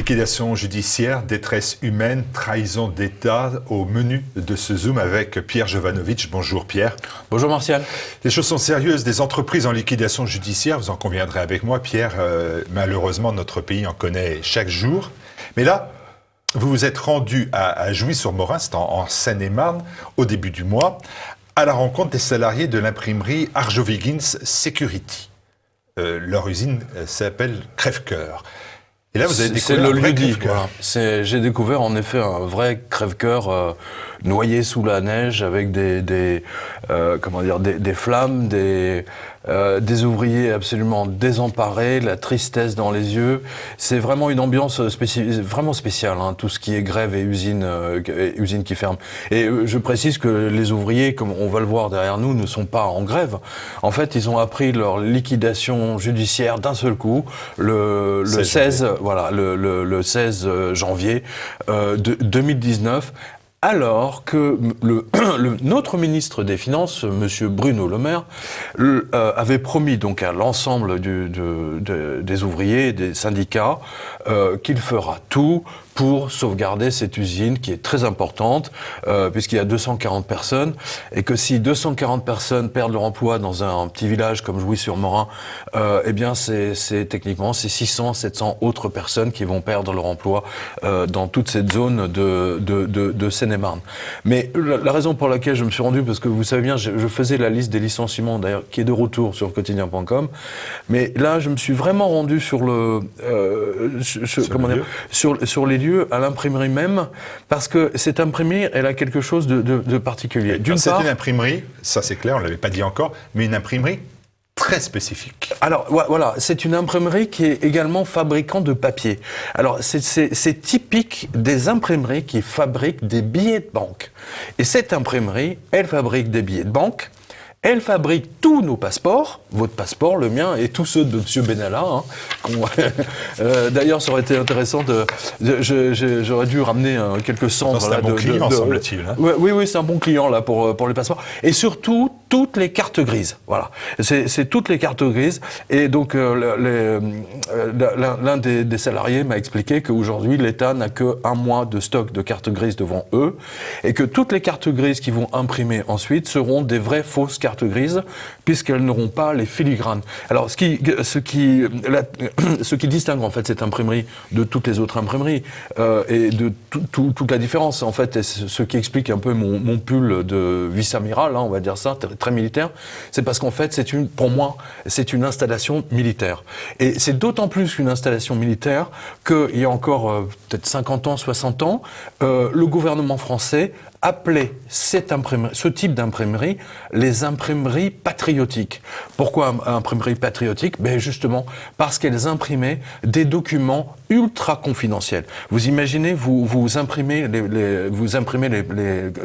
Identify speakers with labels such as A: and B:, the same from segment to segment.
A: Liquidation judiciaire, détresse humaine, trahison d'État au menu de ce Zoom avec Pierre Jovanovic. Bonjour Pierre.
B: Bonjour Martial.
A: Les choses sont sérieuses, des entreprises en liquidation judiciaire, vous en conviendrez avec moi Pierre, malheureusement notre pays en connaît chaque jour. Mais là, vous vous êtes rendu à Jouy-sur-Morin, c'est en Seine-et-Marne, au début du mois, à la rencontre des salariés de l'imprimerie Arjowiggins Security. Leur usine s'appelle Crève-Cœur. Et là, vous avez découvert
B: c'est
A: un
B: le
A: vrai
B: lieu dit.
A: crève-cœur.
B: Voilà. J'ai découvert en effet un vrai crève-cœur noyé sous la neige avec des flammes, des ouvriers absolument désemparés, la tristesse dans les yeux. C'est vraiment une ambiance vraiment spéciale, hein, tout ce qui est grève et usine qui ferme. Et je précise que les ouvriers, comme on va le voir derrière nous, ne sont pas en grève. En fait, ils ont appris leur liquidation judiciaire d'un seul coup, le 16 janvier 2019. Alors que notre ministre des Finances, Monsieur Bruno Le Maire, avait promis donc à l'ensemble des ouvriers et des syndicats qu'il fera tout pour sauvegarder cette usine qui est très importante, puisqu'il y a 240 personnes, et que si 240 personnes perdent leur emploi dans un petit village comme Jouy-sur-Morin, eh bien c'est 600, 700 autres personnes qui vont perdre leur emploi dans toute cette zone de Seine-et-Marne. Mais la raison pour laquelle je me suis rendu, parce que vous savez bien, je faisais la liste des licenciements, d'ailleurs, qui est de retour sur quotidien.com, mais là, je me suis vraiment rendu sur sur les lieux, à l'imprimerie même, parce que cette imprimerie, elle a quelque chose de particulier.
A: C'est une imprimerie, ça c'est clair, on ne l'avait pas dit encore, mais une imprimerie très spécifique.
B: Alors voilà, c'est une imprimerie qui est également fabricant de papier. Alors c'est typique des imprimeries qui fabriquent des billets de banque. Et cette imprimerie, elle fabrique des billets de banque. Elle fabrique tous nos passeports, votre passeport, le mien et tous ceux de M. Benalla. Hein, d'ailleurs, ça aurait été intéressant j'aurais dû ramener quelques cendres.
A: C'est un bon client, semble-t-il. Hein.
B: Oui, c'est un bon client là pour les passeports. Et surtout, toutes les cartes grises. Voilà, c'est toutes les cartes grises. Et donc, l'un des salariés m'a expliqué qu'aujourd'hui, l'État n'a qu'un mois de stock de cartes grises devant eux, et que toutes les cartes grises qu'ils vont imprimer ensuite seront des vraies fausses cartes grises, puisqu'elles n'auront pas les filigranes. Alors, ce qui distingue en fait cette imprimerie de toutes les autres imprimeries, et de toute la différence, en fait, et ce qui explique un peu mon pull de vice-amiral, hein, on va dire ça, très militaire, c'est parce qu'en fait, pour moi, c'est une installation militaire. Et c'est d'autant plus une installation militaire qu'il y a encore peut-être 50 ans, 60 ans, le gouvernement français appelait ce type d'imprimerie les imprimeries patriotiques. Pourquoi imprimerie patriotique ? Ben justement parce qu'elles imprimaient des documents ultra confidentiels. Vous imaginez, vous imprimez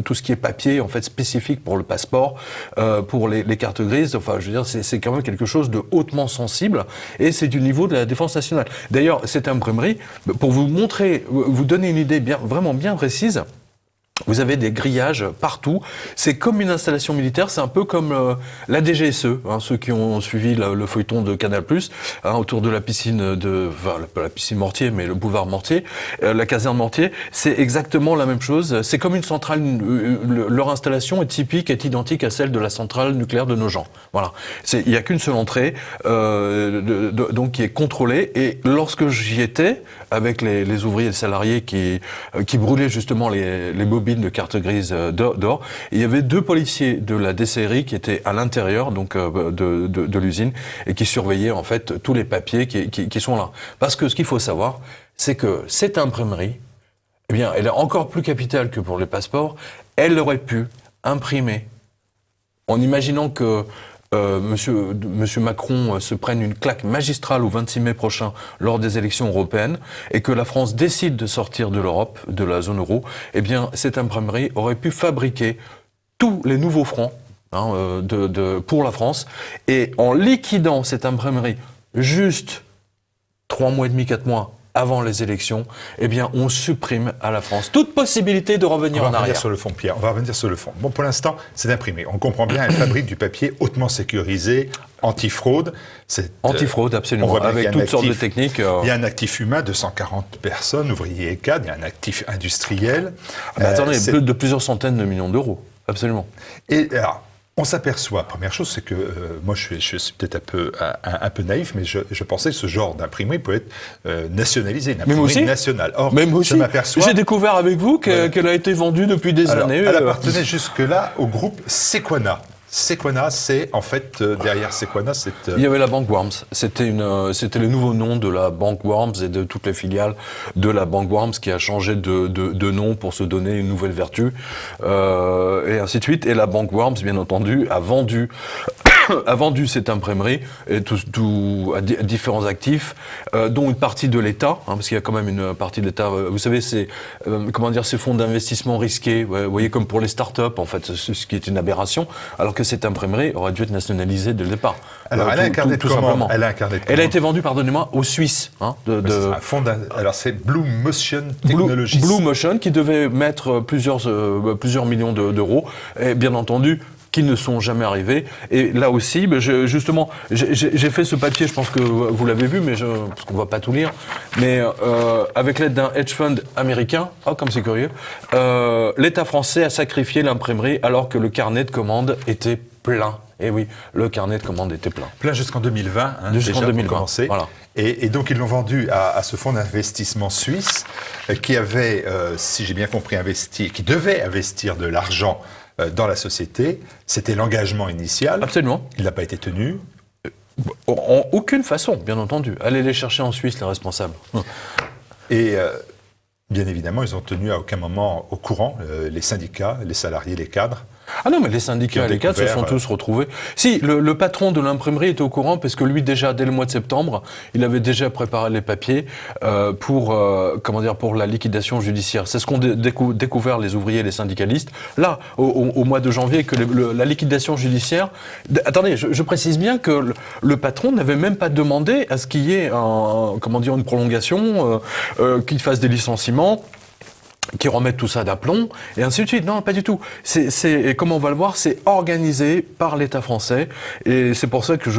B: tout ce qui est papier en fait spécifique pour le passeport, pour les cartes grises. Enfin, je veux dire, c'est quand même quelque chose de hautement sensible, et c'est du niveau de la défense nationale. D'ailleurs, cette imprimerie, pour vous montrer, vous donner une idée vraiment bien précise. Vous avez des grillages partout. C'est comme une installation militaire. C'est un peu comme la DGSE, hein, ceux qui ont suivi le feuilleton de Canal+, hein, autour de la piscine la piscine Mortier, mais le boulevard Mortier, la caserne Mortier. C'est exactement la même chose. C'est comme une centrale. Leur installation est typique, est identique à celle de la centrale nucléaire de Nogent. Voilà. Il y a qu'une seule entrée, donc qui est contrôlée. Et lorsque j'y étais, avec les ouvriers et les salariés qui brûlaient justement les bobines de cartes grises d'or. Il y avait 2 policiers de la DCRI qui étaient à l'intérieur donc de l'usine et qui surveillaient en fait tous les papiers qui sont là. Parce que ce qu'il faut savoir, c'est que cette imprimerie, eh bien, elle est encore plus capitale que pour les passeports. Elle aurait pu imprimer, en imaginant que Monsieur Macron se prenne une claque magistrale au 26 mai prochain lors des élections européennes et que la France décide de sortir de l'Europe, de la zone euro, eh bien, cette imprimerie aurait pu fabriquer tous les nouveaux francs pour la France, et en liquidant cette imprimerie juste 3 mois et demi, 4 mois avant les élections, eh bien, on supprime à la France toute possibilité de revenir en
A: On va revenir
B: arrière.
A: sur le fond, Pierre. On va revenir sur le fond. Bon, pour l'instant, c'est imprimé. On comprend bien, elle fabrique du papier hautement sécurisé, anti-fraude.
B: Anti-fraude,
A: on
B: absolument,
A: voit bien qu'il y a
B: avec
A: un
B: toutes sortes de
A: actif.
B: techniques.
A: Il y a un actif humain de 140 personnes, ouvriers et cadres. Il y a un actif industriel.
B: Attendez,
A: C'est-
B: plus de plusieurs centaines de millions d'euros, absolument.
A: Et alors, on s'aperçoit, première chose, c'est que moi je suis peut-être un peu naïf, mais je pensais que ce genre d'imprimerie peut être nationalisé, une
B: Mais moi
A: imprimerie
B: aussi.
A: nationale. Or,
B: Même
A: je
B: aussi,
A: m'aperçois...
B: j'ai découvert avec vous
A: Voilà.
B: qu'elle a été vendue depuis des
A: Alors,
B: années.
A: elle appartenait jusque-là au groupe Sequana. Sequana, c'est en fait, derrière Sequana, c'est...
B: Il y avait la banque Worms. C'était le nouveau nom de la banque Worms et de toutes les filiales de la banque Worms qui a changé de nom pour se donner une nouvelle vertu, et ainsi de suite. Et la banque Worms, bien entendu, a vendu cette imprimerie et à différents actifs, dont une partie de l'État, parce qu'il y a quand même une partie de l'État. Vous savez, c'est ces fonds d'investissement risqués, vous voyez, comme pour les startups, en fait, ce qui est une aberration, alors que cette imprimerie aurait dû être nationalisée dès le départ.
A: Alors, elle a incarné
B: tout
A: comment
B: simplement.
A: Elle a incarné
B: Elle a été vendue, pardonnez-moi, aux Suisses.
A: C'est un fonds alors, c'est Blue Motion Technologies.
B: Blue Motion, qui devait mettre plusieurs millions d'euros, et bien entendu, qui ne sont jamais arrivés. Et là aussi, justement, j'ai fait ce papier, je pense que vous l'avez vu, mais parce qu'on ne va pas tout lire, mais avec l'aide d'un hedge fund américain, comme c'est curieux, l'État français a sacrifié l'imprimerie alors que le carnet de commandes était plein. Et oui, le carnet de commandes était plein.
A: Plein jusqu'en 2020.
B: Jusqu'en
A: déjà,
B: 2020,
A: pour commencer.
B: voilà.
A: Et donc, ils l'ont vendu à ce fonds d'investissement suisse qui avait, si j'ai bien compris, qui devait investir de l'argent dans la société. C'était l'engagement initial.
B: Absolument.
A: Il n'a pas été tenu.
B: En aucune façon, bien entendu. Allez les chercher en Suisse, les responsables.
A: Et bien évidemment, ils ont tenu à aucun moment au courant les syndicats, les salariés, les cadres.
B: Ah non, mais les syndicats et les cadres se sont tous retrouvés. Si, le patron de l'imprimerie était au courant, parce que lui, déjà, dès le mois de septembre, il avait déjà préparé les papiers pour la liquidation judiciaire. C'est ce qu'ont découvert les ouvriers et les syndicalistes. Là, au mois de janvier, que la liquidation judiciaire... Attendez, je précise bien que le patron n'avait même pas demandé à ce qu'il y ait une prolongation, qu'il fasse des licenciements, qui remettent tout ça d'aplomb, et ainsi de suite. Non, pas du tout. Et comme on va le voir, c'est organisé par l'État français, et c'est pour ça que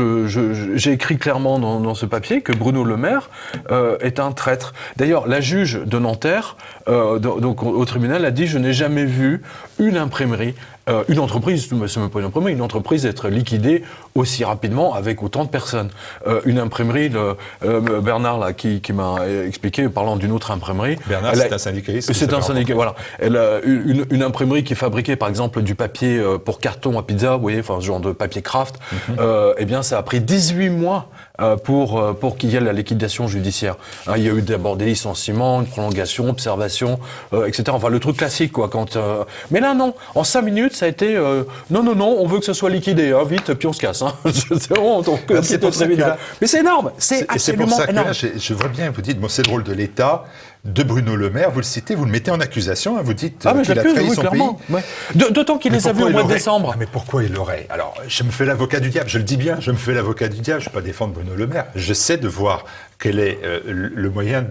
B: j'ai écrit clairement dans ce papier que Bruno Le Maire est un traître. D'ailleurs, la juge de Nanterre, donc au tribunal, a dit « Je n'ai jamais vu une imprimerie, une entreprise, c'est même pas une imprimerie, une entreprise être liquidée aussi rapidement avec autant de personnes. Une imprimerie, Bernard là, qui m'a expliqué, parlant d'une autre imprimerie...
A: Bernard, c'est un syndicaliste.
B: C'est un syndicat, voilà. Elle a une imprimerie qui fabriquait, par exemple, du papier pour carton à pizza, vous voyez, enfin, ce genre de papier craft. Eh bien, ça a pris 18 mois pour qu'il y ait la liquidation judiciaire. Il y a eu d'abord des licenciements, une prolongation, observation, etc. Enfin, le truc classique, quoi. Mais là, non. En 5 minutes, ça a été non, on veut que ce soit liquidé, vite, puis on se casse. C'est vraiment
A: c'est pour ça
B: très
A: que là-
B: Mais c'est énorme. C'est
A: Et c'est
B: absolument
A: pour ça que
B: énorme.
A: là, je vois bien, vous dites, bon, c'est le rôle de l'État, de Bruno Le Maire, vous le citez, vous le mettez en accusation, vous dites
B: Mais je
A: qu'il a
B: l'accuse,
A: trahi
B: oui,
A: son
B: clairement.
A: pays.
B: Ouais. D'autant qu'il
A: Mais
B: les a vus
A: pourquoi
B: au
A: il
B: mois de
A: aurait-
B: décembre.
A: Ah, mais pourquoi il l'aurait? Alors, je me fais l'avocat du diable, je le dis bien, je me fais l'avocat du diable, je ne vais pas défendre Bruno Le Maire. J'essaie de voir quel est le moyen,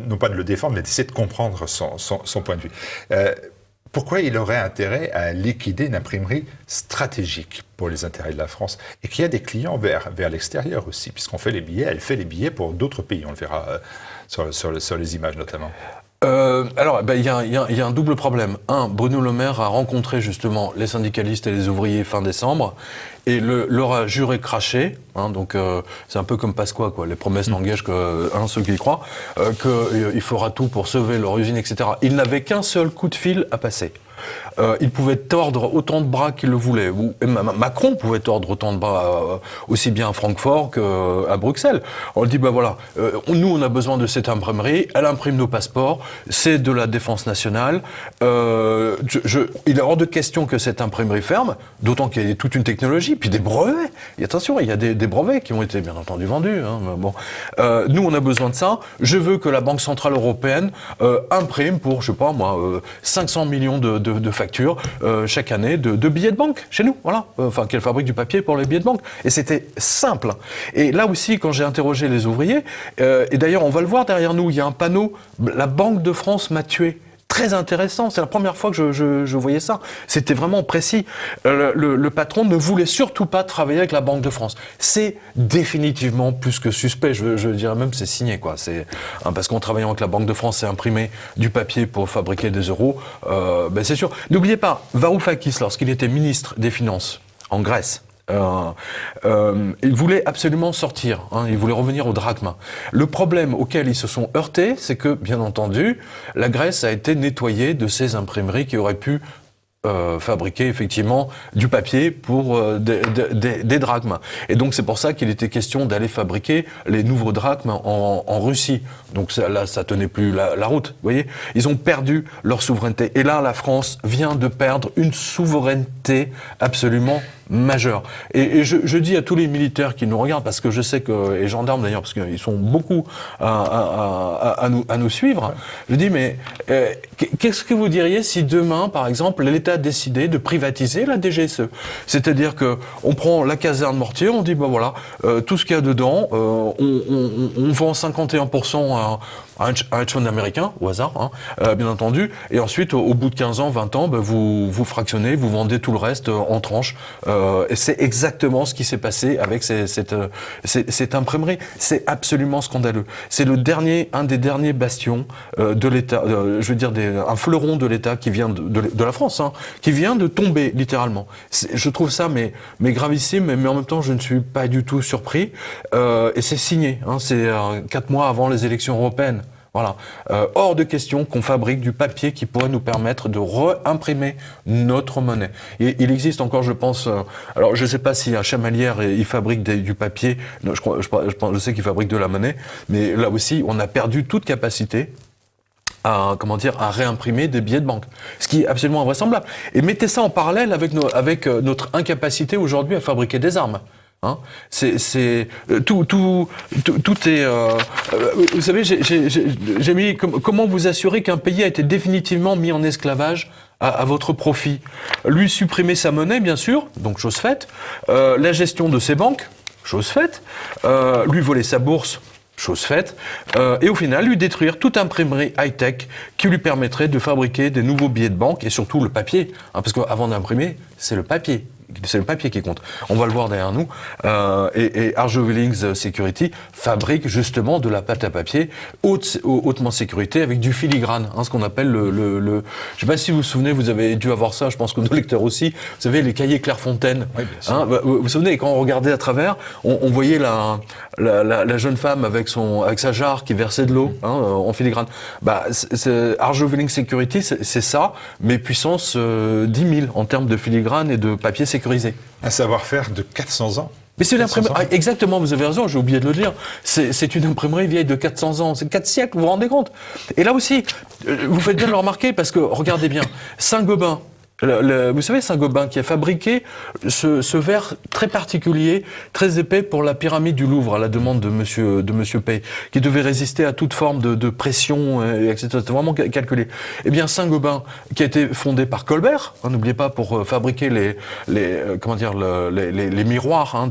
A: non pas de le défendre, mais d'essayer de comprendre son point de vue. Pourquoi il aurait intérêt à liquider une imprimerie stratégique pour les intérêts de la France et qui a des clients vers l'extérieur aussi, puisqu'on fait les billets, elle fait les billets pour d'autres pays, on le verra sur les images notamment.
B: Alors, il y a un double problème. Bruno Le Maire a rencontré justement les syndicalistes et les ouvriers fin décembre et leur a juré craché. Donc, c'est un peu comme Pasqua, quoi. Les promesses n'engagent que ceux qui y croient, qu'il fera tout pour sauver leur usine, etc. Il n'avait qu'un seul coup de fil à passer. Il pouvait tordre autant de bras qu'il le voulait. Macron pouvait tordre autant de bras aussi bien à Francfort qu'à Bruxelles. On dit, nous on a besoin de cette imprimerie, elle imprime nos passeports, c'est de la défense nationale. Il est hors de question que cette imprimerie ferme, d'autant qu'il y a toute une technologie, puis des brevets. Et attention, il y a des brevets qui ont été bien entendu vendus. Nous on a besoin de ça. Je veux que la Banque Centrale Européenne imprime pour, 500 millions de de factures chaque année de billets de banque chez nous, voilà. Enfin, qu'elle fabrique du papier pour les billets de banque. Et c'était simple. Et là aussi, quand j'ai interrogé les ouvriers, et d'ailleurs, on va le voir derrière nous, il y a un panneau, la Banque de France m'a tué. Très intéressant, c'est la première fois que je voyais ça. C'était vraiment précis. Le patron ne voulait surtout pas travailler avec la Banque de France. C'est définitivement plus que suspect, je dirais même c'est signé, quoi. Parce qu'en travaillant avec la Banque de France et imprimer du papier pour fabriquer des euros, c'est sûr. N'oubliez pas, Varoufakis, lorsqu'il était ministre des Finances en Grèce, il voulait absolument sortir, il voulait revenir au drachme. Le problème auquel ils se sont heurtés, c'est que, bien entendu, la Grèce a été nettoyée de ces imprimeries qui auraient pu fabriquer effectivement du papier pour des drachmes. Et donc c'est pour ça qu'il était question d'aller fabriquer les nouveaux drachmes en Russie. Donc là, ça tenait plus la route, vous voyez. Ils ont perdu leur souveraineté. Et là, la France vient de perdre une souveraineté absolument majeure. Et je dis à tous les militaires qui nous regardent, parce que je sais que, et gendarmes d'ailleurs, parce qu'ils sont beaucoup à nous suivre, je dis, mais qu'est-ce que vous diriez si demain, par exemple, l'État décidait de privatiser la DGSE? C'est-à-dire que on prend la caserne Mortier, on dit, voilà, tout ce qu'il y a dedans, on vend 51% à un hedge fund américain, au hasard, bien entendu, et ensuite, au bout de 15 ans, 20 ans, vous fractionnez, vous vendez tout le reste en tranches. Et c'est exactement ce qui s'est passé avec cette imprimerie. C'est absolument scandaleux. C'est un des derniers bastions de l'État, je veux dire un fleuron de l'État qui vient de la France, qui vient de tomber littéralement. Je trouve ça mais gravissime, mais en même temps je ne suis pas du tout surpris. Et c'est signé. C'est 4 mois avant les élections européennes. Voilà. Hors de question qu'on fabrique du papier qui pourrait nous permettre de réimprimer notre monnaie. Et il existe encore, je pense, alors je ne sais pas si à Chamalières il fabrique du papier, non, je sais qu'il fabrique de la monnaie, mais là aussi on a perdu toute capacité à réimprimer des billets de banque. Ce qui est absolument invraisemblable. Et mettez ça en parallèle avec notre incapacité aujourd'hui à fabriquer des armes. Tout est. Vous savez, j'ai mis comment vous assurer qu'un pays a été définitivement mis en esclavage à votre profit. Lui supprimer sa monnaie, bien sûr, donc chose faite. La gestion de ses banques, chose faite. Lui voler sa bourse. Chose faite, et au final lui détruire toute imprimerie high-tech qui lui permettrait de fabriquer des nouveaux billets de banque et surtout le papier, parce qu'avant d'imprimer, c'est le papier qui compte. On va le voir derrière nous. Et Arjo Willings Security fabrique justement de la pâte à papier hautement sécurité avec du filigrane, ce qu'on appelle le. Je sais pas si vous vous souvenez, vous avez dû avoir ça, je pense que nos lecteurs aussi. Vous savez, les cahiers Clairefontaine. Oui, bien sûr. Vous vous souvenez, quand on regardait à travers, on voyait la jeune femme avec sa jarre qui versait de l'eau en filigrane. Arjo Willings Security, c'est ça, mais puissance 10 000 en termes de filigrane et de papier sécurisé.
A: Un savoir-faire de 400 ans.
B: Mais c'est l'imprimerie. Exactement, vous avez raison, j'ai oublié de le dire. C'est une imprimerie vieille de 400 ans. C'est 4 siècles, vous vous rendez compte? Et là aussi, vous faites bien de le remarquer parce que, regardez bien, Saint-Gobain. Vous savez, Saint-Gobain qui a fabriqué ce verre très particulier, très épais pour la pyramide du Louvre à la demande de Monsieur Pey, qui devait résister à toute forme de pression, etc. C'était vraiment calculé. Eh bien, Saint-Gobain, qui a été fondé par Colbert, n'oubliez pas, pour fabriquer les miroirs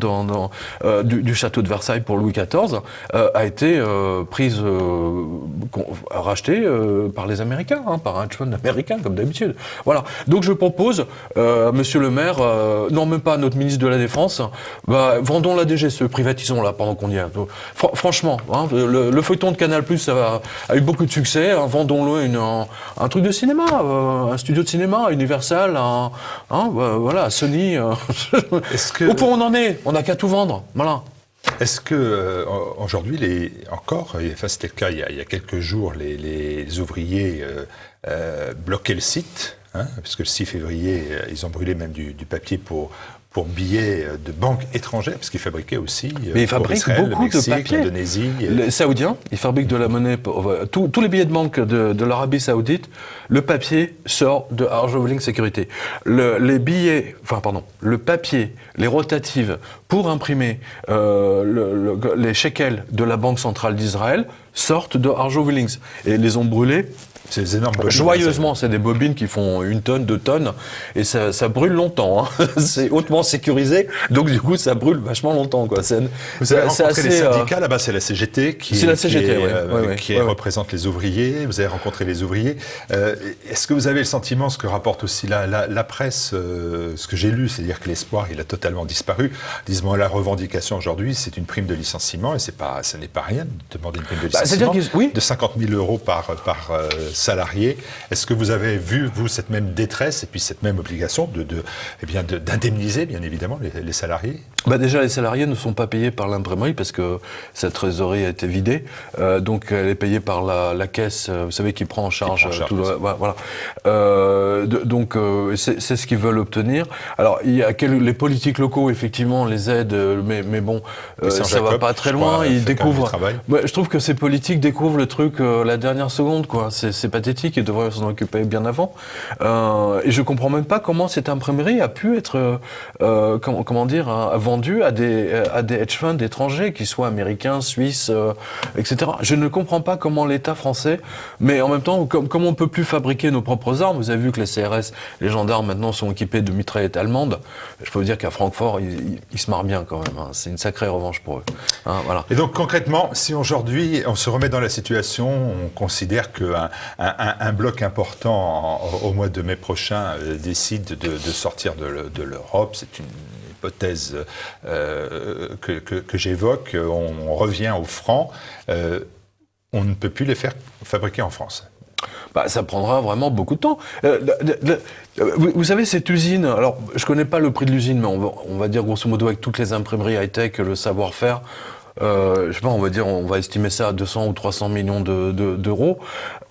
B: du château de Versailles pour Louis XIV, a été racheté par les Américains, par un hedge fund américain, comme d'habitude. Voilà. Donc je propose, monsieur le maire, non même pas à notre ministre de la Défense, vendons la DGSE, privatisons-la pendant qu'on y est. Franchement, le feuilleton de Canal+, ça a eu beaucoup de succès, vendons-le un truc de cinéma, un studio de cinéma, Universal, voilà, Sony. Au point où on en est, on n'a qu'à tout vendre, voilà.
A: Est-ce que aujourd'hui, c'était le cas il y a quelques jours, les ouvriers bloquaient le site, puisque le 6 février, ils ont brûlé même du papier pour billets de banques étrangères, parce qu'ils fabriquaient aussi
B: mais ils fabriquent
A: Israël,
B: beaucoup
A: le Mexique,
B: de papier.
A: l'Indonésie.
B: Les Saoudiens, ils fabriquent de la monnaie tous les billets de banque de l'Arabie Saoudite. Le papier sort de Arjo Willings Security. Le papier, les rotatives pour imprimer les shekels de la Banque centrale d'Israël sortent de Arjo Willings et les ont brûlés
A: C'est des énormes bobines.
B: Joyeusement, c'est des bobines qui font 1 tonne, 2 tonnes, et ça brûle longtemps. Hein. C'est hautement sécurisé, donc du coup, ça brûle vachement longtemps. Quoi.
A: Vous avez rencontré les syndicats, là-bas, c'est la CGT qui représente les ouvriers. Vous avez rencontré les ouvriers. Est-ce que vous avez le sentiment, ce que rapporte aussi la presse, ce que j'ai lu, c'est-à-dire que l'espoir, il a totalement disparu. Disons, la revendication aujourd'hui, c'est une prime de licenciement, et ce n'est pas rien de demander une prime de licenciement de 50 000 € par salariés. Est-ce que vous avez vu, vous, cette même détresse et puis cette même obligation d'indemniser, bien évidemment, les salariés ?
B: Déjà, les salariés ne sont pas payés par l'imprimerie parce que cette trésorerie a été vidée. Donc, elle est payée par la caisse, vous savez, qui prend en charge tout le... Voilà. C'est ce qu'ils veulent obtenir. Alors, il y a les politiques locaux, effectivement, les aident, mais bon, ça va pas très loin. Ils découvrent... je trouve que ces politiques découvrent le truc la dernière seconde, quoi. C'est pathétique, ils devraient s'en occuper bien avant. Et je comprends même pas comment cette imprimerie a pu être, vendue à des hedge funds étrangers, qu'ils soient américains, suisses, etc. Je ne comprends pas comment l'État français, mais en même temps, comme on peut plus fabriquer nos propres armes, vous avez vu que les CRS, les gendarmes maintenant sont équipés de mitraillettes allemandes. Je peux vous dire qu'à Francfort, ils se marrent bien quand même. Hein. C'est une sacrée revanche pour eux. Hein, voilà.
A: Et donc concrètement, si aujourd'hui on se remet dans la situation, on considère qu'un bloc important au mois de mai prochain décide de sortir de l'Europe, c'est une hypothèse que j'évoque, on revient au franc, on ne peut plus les faire fabriquer en France.
B: Ça prendra vraiment beaucoup de temps. Vous savez, cette usine, alors je connais pas le prix de l'usine, mais on va dire grosso modo avec toutes les imprimeries high-tech, le savoir-faire, je sais pas, on va estimer ça à 200 ou 300 millions d'euros.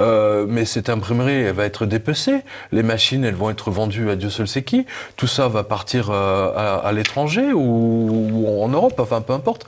B: Mais cette imprimerie, elle va être dépecée. Les machines, elles vont être vendues à Dieu seul sait qui. Tout ça va partir à l'étranger ou en Europe, enfin peu importe,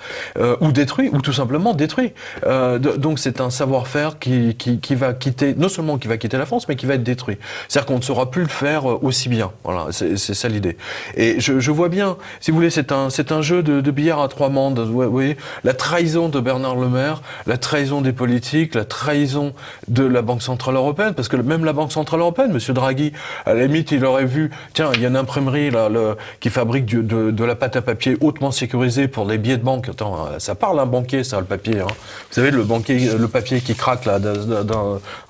B: ou détruit, ou tout simplement détruit. Donc c'est un savoir-faire qui va quitter, non seulement qui va quitter la France, mais qui va être détruit. C'est-à-dire qu'on ne saura plus le faire aussi bien. Voilà, c'est ça l'idée. Et je vois bien, si vous voulez, c'est un jeu de billard à 3 mandes. Vous voyez, la trahison de Bernard Le Maire, la trahison des politiques, la trahison de la Banque Centrale Européenne, parce que même la Banque Centrale Européenne, M. Draghi, à la limite, il aurait vu, tiens, il y a une imprimerie là, qui fabrique de la pâte à papier hautement sécurisée pour les billets de banque. Attends, ça parle un banquier, ça, le papier. Hein. Vous savez, le papier qui craque là,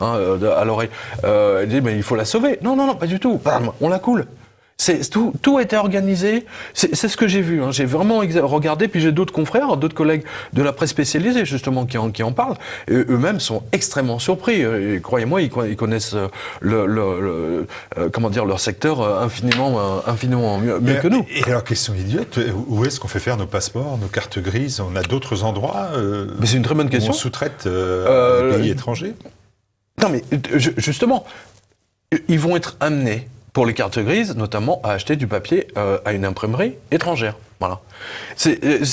B: à l'oreille. Il dit, mais il faut la sauver. Non, pas du tout. Bam, on la coule. Tout a été organisé. C'est ce que j'ai vu. Hein. J'ai vraiment regardé. Puis j'ai d'autres confrères, d'autres collègues de la presse spécialisée justement qui en parlent. Et eux-mêmes sont extrêmement surpris. Et croyez-moi, ils connaissent leur secteur infiniment mieux que nous.
A: Et alors, question idiote, où est-ce qu'on fait faire nos passeports, nos cartes grises ? On a d'autres endroits
B: mais c'est une très bonne question.
A: Où on sous-traite à des pays étrangers ?
B: Non, mais justement, ils vont être amenés, pour les cartes grises, notamment à acheter du papier à une imprimerie étrangère. Voilà.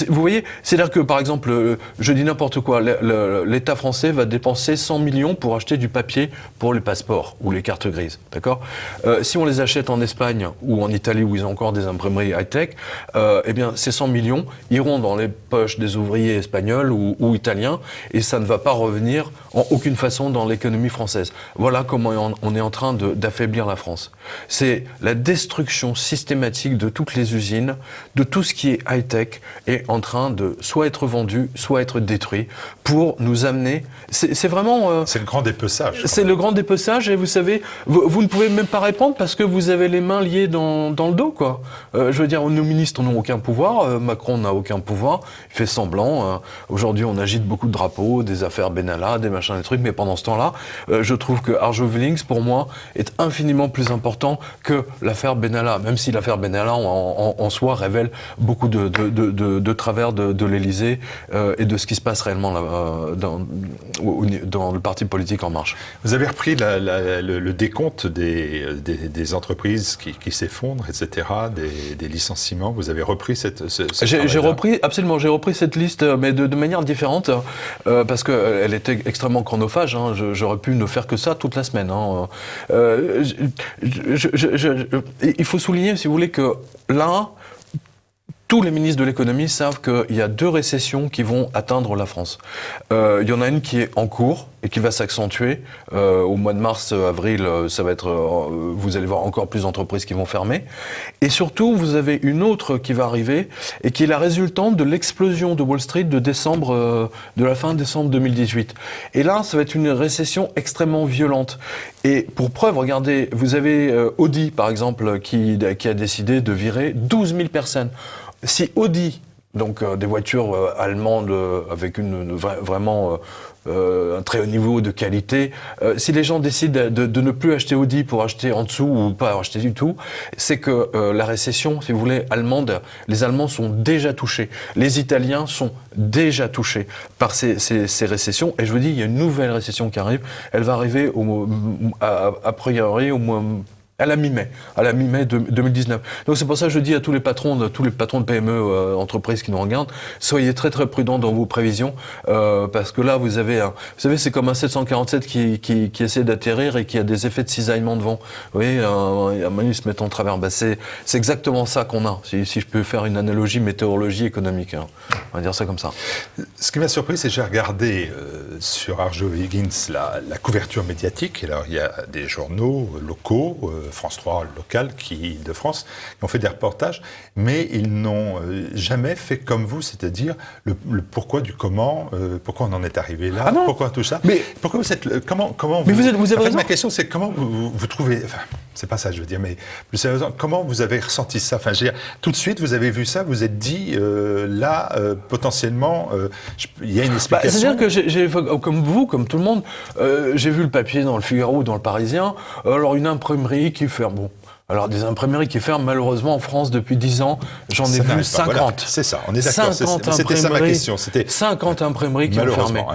B: Vous voyez, c'est-à-dire que, par exemple, je dis n'importe quoi, l'État français va dépenser 100 millions pour acheter du papier pour les passeports ou les cartes grises, d'accord ? Si on les achète en Espagne ou en Italie, où ils ont encore des imprimeries high-tech, eh bien, ces 100 millions iront dans les poches des ouvriers espagnols ou italiens, et ça ne va pas revenir en aucune façon dans l'économie française. Voilà comment on est en train d'affaiblir la France. C'est la destruction systématique de toutes les usines, de tout ce qui est high-tech est en train de soit être vendu, soit être détruit pour nous amener... C'est vraiment...
A: c'est le grand dépeçage.
B: C'est le grand dépeçage et vous savez, vous ne pouvez même pas répondre parce que vous avez les mains liées dans le dos, quoi. Je veux dire, nos ministres n'ont aucun pouvoir, Macron n'a aucun pouvoir, il fait semblant. Aujourd'hui, on agite beaucoup de drapeaux, des affaires Benalla, des machins, des trucs, mais pendant ce temps-là, je trouve que Arjovelings, pour moi, est infiniment plus important que l'affaire Benalla, même si l'affaire Benalla en soi révèle beaucoup de travers de l'Élysée et de ce qui se passe réellement dans le parti politique En Marche.
A: Vous avez repris le décompte des entreprises qui s'effondrent, etc., des licenciements. Vous avez repris
B: j'ai repris cette liste, mais de manière différente, parce qu'elle était extrêmement chronophage. Hein. J'aurais pu ne faire que ça toute la semaine. Hein. Il faut souligner, si vous voulez, que là, tous les ministres de l'économie savent qu'il y a 2 récessions qui vont atteindre la France. Il y en a une qui est en cours et qui va s'accentuer. Au mois de mars, avril, ça va être, vous allez voir encore plus d'entreprises qui vont fermer. Et surtout, vous avez une autre qui va arriver et qui est la résultante de l'explosion de Wall Street de de la fin décembre 2018. Et là, ça va être une récession extrêmement violente. Et pour preuve, regardez, vous avez Audi, par exemple, qui a décidé de virer 12 000 personnes. Si Audi, donc des voitures allemandes avec vraiment un très haut niveau de qualité, si les gens décident de ne plus acheter Audi pour acheter en dessous ou pas acheter du tout, c'est que la récession, si vous voulez, allemande, les Allemands sont déjà touchés. Les Italiens sont déjà touchés par ces récessions. Et je vous dis, il y a une nouvelle récession qui arrive. Elle va arriver a priori au mois... à la mi-mai 2019. Donc c'est pour ça que je dis à tous les patrons de PME, entreprises qui nous regardent, soyez très très prudents dans vos prévisions, parce que là vous savez, c'est comme un 747 qui essaie d'atterrir et qui a des effets de cisaillement de vent. Vous voyez, un manus se met en travers. C'est exactement ça qu'on a. Si je peux faire une analogie météorologie économique, hein. On va dire ça comme ça.
A: Ce qui m'a surpris, c'est que j'ai regardé sur Arjo Higgins la couverture médiatique. Alors il y a des journaux locaux, France 3 local de France, qui ont fait des reportages, mais ils n'ont jamais fait comme vous, c'est-à-dire le pourquoi du comment, pourquoi on en est arrivé là, pourquoi tout ça. Mais pourquoi vous êtes, comment
B: mais vous avez
A: en fait,
B: raison.
A: Ma question, c'est comment vous trouvez, enfin, c'est pas ça que je veux dire, mais plus sérieusement, comment vous avez ressenti ça? Enfin, je veux dire, tout de suite, vous avez vu ça, vous êtes dit potentiellement, il y a une explication.
B: C'est-à-dire que j'ai, comme vous, comme tout le monde, j'ai vu le papier dans le Figaro ou dans le Parisien. Alors une imprimerie qui ferme. Bon, alors des imprimeries qui ferment malheureusement en France depuis 10 ans, j'en ai vu 50. Voilà,
A: c'est ça, on est d'accord. C'était ça ma question. C'était
B: 50 imprimeries qui ont fermé.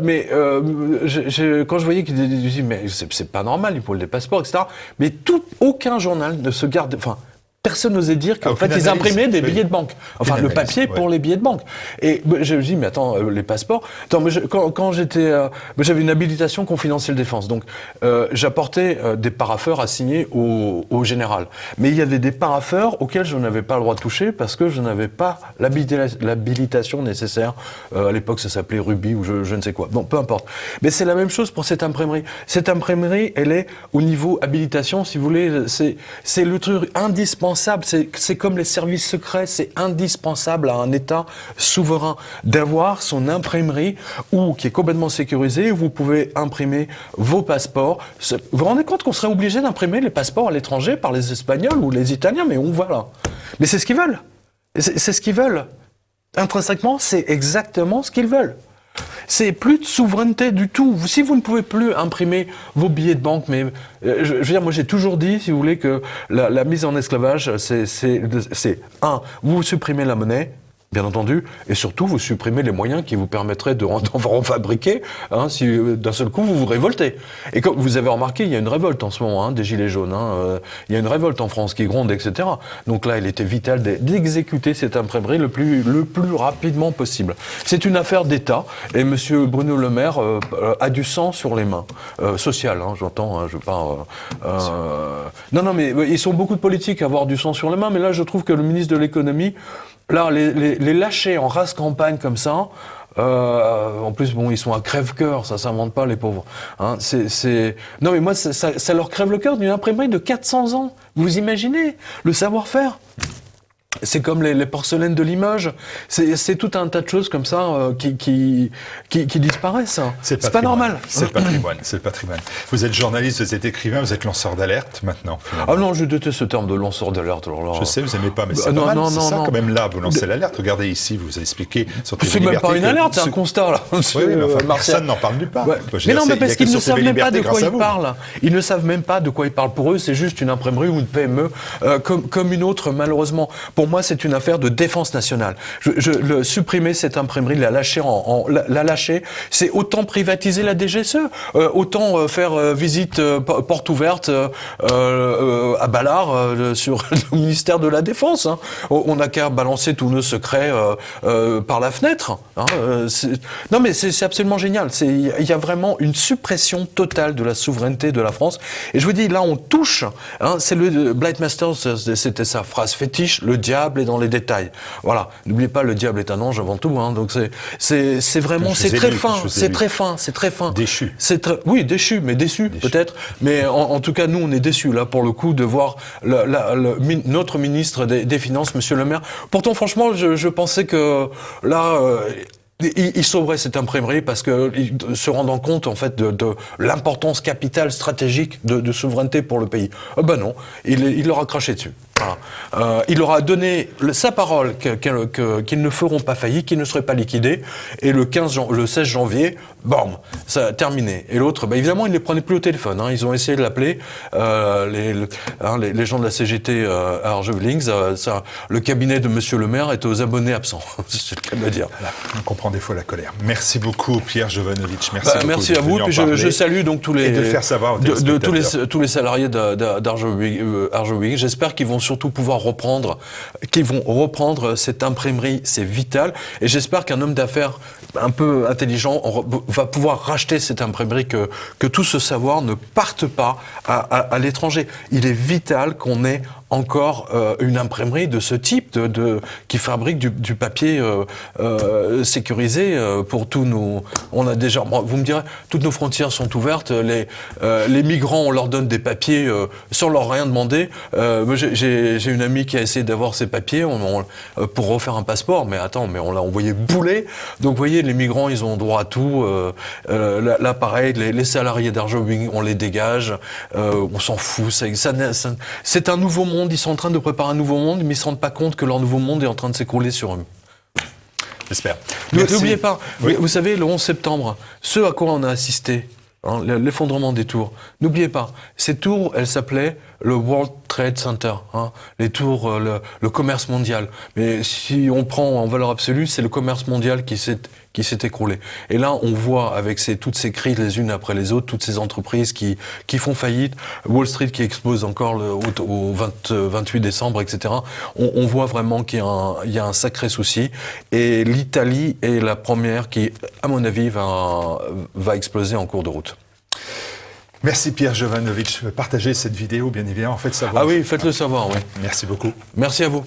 B: Mais quand je voyais qu'ils disaient mais c'est pas normal, il faut des passeports, etc. Mais aucun journal ne se garde. Enfin, personne n'osait dire qu'en fait, ils imprimaient des billets de banque. Enfin, le papier pour les billets de banque. Et je me dis, mais attends, les passeports... Attends, mais quand j'étais... j'avais une habilitation confidentielle défense. Donc, j'apportais des parapheurs à signer au général. Mais il y avait des parapheurs auxquels je n'avais pas le droit de toucher parce que je n'avais pas l'habilitation nécessaire. À l'époque, ça s'appelait Ruby ou je ne sais quoi. Bon, peu importe. Mais c'est la même chose pour cette imprimerie. Cette imprimerie, elle est au niveau habilitation, si vous voulez, c'est le truc indispensable. C'est comme les services secrets, c'est indispensable à un État souverain d'avoir son imprimerie qui est complètement sécurisée, où vous pouvez imprimer vos passeports. Vous vous rendez compte qu'on serait obligé d'imprimer les passeports à l'étranger par les Espagnols ou les Italiens, mais on va là. Mais c'est ce qu'ils veulent. C'est ce qu'ils veulent. Intrinsèquement, c'est exactement ce qu'ils veulent. C'est plus de souveraineté du tout. Si vous ne pouvez plus imprimer vos billets de banque, mais je veux dire, moi j'ai toujours dit, si vous voulez, que la mise en esclavage, c'est vous supprimez la monnaie, bien entendu, et surtout vous supprimez les moyens qui vous permettraient d'en fabriquer, hein, si d'un seul coup vous vous révoltez. Et comme vous avez remarqué, il y a une révolte en ce moment, hein, des Gilets jaunes, il y a une révolte en France qui gronde, etc. Donc là, il était vital d'exécuter cette imprimerie le plus rapidement possible. C'est une affaire d'État, et monsieur Bruno Le Maire a du sang sur les mains. Social, hein, j'entends, hein, je veux pas... Non, mais ils sont beaucoup de politiques à avoir du sang sur les mains, mais là, je trouve que le ministre de l'économie, là, les lâcher en race campagne comme ça, en plus, bon, ils sont à crève-cœur, ça s'invente pas, les pauvres. Hein, Non, mais moi, ça leur crève le cœur d'une imprimerie de 400 ans. Vous imaginez le savoir-faire? C'est comme les porcelaines de Limoges. C'est tout un tas de choses comme ça qui disparaissent. C'est pas normal.
A: C'est le patrimoine. Vous êtes journaliste, vous êtes écrivain, vous êtes lanceur d'alerte maintenant. Finalement.
B: Ah non, je déteste ce terme de lanceur d'alerte.
A: Je sais, vous n'aimez pas, mais c'est pas mal. C'est ça quand même là, vous lancez l'alerte. Regardez ici, vous expliquez sur
B: c'est même pas une alerte, c'est un constat là.
A: Oui, mais enfin, personne n'en parle nulle part.
B: Ouais. Mais non, mais parce qu'ils ne savent même pas de quoi ils parlent. Ils ne savent même pas de quoi ils parlent. Pour eux, c'est juste une imprimerie ou une PME comme une autre, malheureusement. Pour moi, c'est une affaire de défense nationale. Supprimer cette imprimerie, la lâcher, c'est autant privatiser la DGSE, autant faire visite porte ouverte à Ballard sur le ministère de la Défense. Hein. On n'a qu'à balancer tous nos secrets par la fenêtre. Hein. Non, mais c'est absolument génial. Il y a vraiment une suppression totale de la souveraineté de la France. Et je vous dis, là, on touche. Hein, c'est le Blightmaster, c'était sa phrase fétiche, le diable diable est dans les détails. Voilà. N'oubliez pas, le diable est un ange avant tout. Hein. Donc c'est vraiment, c'est très fin. C'est très fin. C'est très fin.
A: Déchu.
B: Oui, déchu, mais déçu. Peut-être. Mais en tout cas, nous, on est déçus, là, pour le coup, de voir notre ministre des Finances, Monsieur Le Maire. Pourtant, franchement, je pensais que là... il sauverait cette imprimerie parce que se rendant compte en fait de l'importance capitale stratégique de souveraineté pour le pays. Ben non, il leur a craché dessus. Voilà. Il leur a donné sa parole qu'ils ne feront pas faillite, qu'ils ne seraient pas liquidés. Et le 16 janvier, bam, ça a terminé. Et l'autre, évidemment, ils ne les prenaient plus au téléphone. Hein. Ils ont essayé de l'appeler. Les gens de la CGT à Argevlings, le cabinet de Monsieur Le Maire est aux abonnés absents. C'est le cas de le dire.
A: Voilà. On comprend des fois la colère. Merci beaucoup, Pierre Jovanovic. Merci beaucoup.
B: Merci à vous. Puis je salue donc tous les
A: de faire savoir
B: tous les salariés d'Argevlings. J'espère qu'ils vont surtout pouvoir reprendre cette imprimerie, c'est vital. Et j'espère qu'un homme d'affaires un peu intelligent va pouvoir racheter cette imprimerie, que tout ce savoir ne parte pas à l'étranger. Il est vital qu'on ait encore une imprimerie de ce type qui fabrique du papier sécurisé pour tous nos... On a déjà, vous me direz, toutes nos frontières sont ouvertes. Les migrants, on leur donne des papiers sans leur rien demander. J'ai une amie qui a essayé d'avoir ces papiers pour refaire un passeport, mais on l'a envoyé bouler. Donc vous voyez, les migrants, ils ont droit à tout. Là, pareil, les salariés d'Argevlings, on les dégage. On s'en fout. C'est un nouveau monde. Ils sont en train de préparer un nouveau monde, mais ils ne se rendent pas compte que leur nouveau monde est en train de s'écrouler sur eux.
A: J'espère.
B: N'oubliez pas,
A: oui.
B: Vous savez, le 11 septembre, ce à quoi on a assisté, hein, l'effondrement des tours, n'oubliez pas, ces tours, elles s'appelaient le World Trade Center, hein, les tours, le commerce mondial. Mais si on prend en valeur absolue, c'est le commerce mondial qui s'est écroulé. Et là, on voit avec toutes ces crises les unes après les autres, toutes ces entreprises qui font faillite, Wall Street qui explose encore au 28 décembre, etc. On voit vraiment qu'il y a un sacré souci. Et l'Italie est la première qui, à mon avis, va exploser en cours de route.
A: Merci Pierre Jovanovic. Partagez cette vidéo, bien évidemment. Faites savoir.
B: Ah oui, faites-le savoir, oui.
A: Merci beaucoup.
B: Merci à vous.